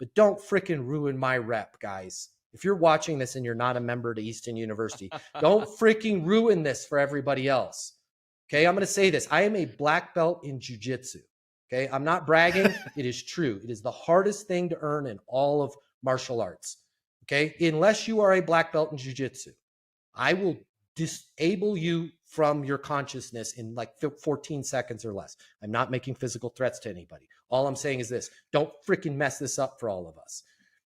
but don't freaking ruin my rep, guys. If you're watching this and you're not a member to Easton University, don't freaking ruin this for everybody else. Okay, I'm going to say this. I am a black belt in jiu-jitsu. Okay, I'm not bragging. It is true. It is the hardest thing to earn in all of martial arts. Okay, unless you are a black belt in jiu-jitsu, I will disable you from your consciousness in like 14 seconds or less. I'm not making physical threats to anybody. All I'm saying is this: don't freaking mess this up for all of us.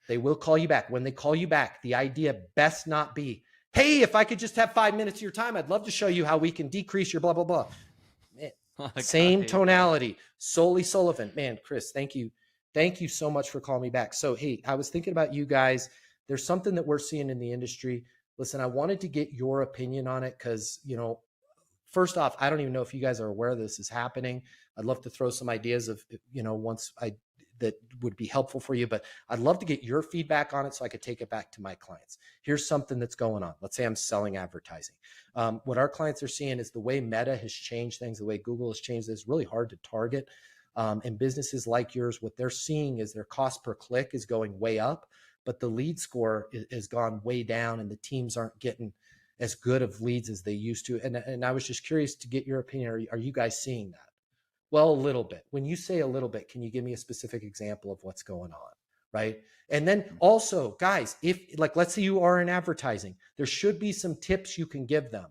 They will call you back. When they call you back, the idea best not be, hey, if I could just have 5 minutes of your time, I'd love to show you how we can decrease your blah, blah, blah. Man, same tonality. Solely Sullivan. Man, Chris, thank you. Thank you so much for calling me back. So, hey, I was thinking about you guys. There's something that we're seeing in the industry. Listen, I wanted to get your opinion on it because, first off, I don't even know if you guys are aware this is happening. I'd love to throw some ideas of, that would be helpful for you, but I'd love to get your feedback on it so I could take it back to my clients. Here's something that's going on. Let's say I'm selling advertising. What our clients are seeing is the way Meta has changed things, the way Google has changed this, really hard to target. And businesses like yours, what they're seeing is their cost per click is going way up, but the lead score has gone way down and the teams aren't getting as good of leads as they used to. And I was just curious to get your opinion. Are you guys seeing that? Well, a little bit. When you say a little bit, can you give me a specific example of what's going on? Right. And then also, guys, if let's say you are in advertising, there should be some tips you can give them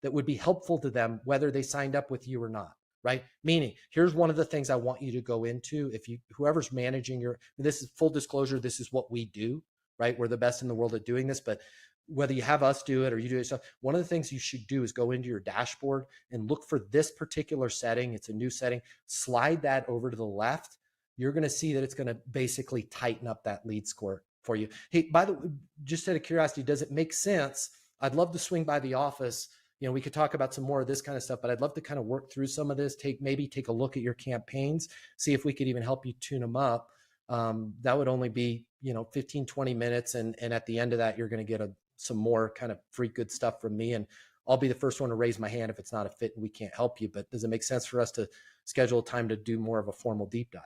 that would be helpful to them, whether they signed up with you or not. Right. Meaning, here's one of the things I want you to go into. Whoever's managing this is full disclosure, this is what we do, right? We're the best in the world at doing this, but whether you have us do it or you do it yourself, one of the things you should do is go into your dashboard and look for this particular setting. It's a new setting. Slide that over to the left. You're going to see that it's going to basically tighten up that lead score for you. Hey, by the way, just out of curiosity, does it make sense? I'd love to swing by the office. We could talk about some more of this kind of stuff, but I'd love to kind of work through some of this, maybe take a look at your campaigns, see if we could even help you tune them up. That would only be, 15, 20 minutes. And at the end of that, you're going to get some more kind of free good stuff from me. And I'll be the first one to raise my hand if it's not a fit and we can't help you. But does it make sense for us to schedule a time to do more of a formal deep dive?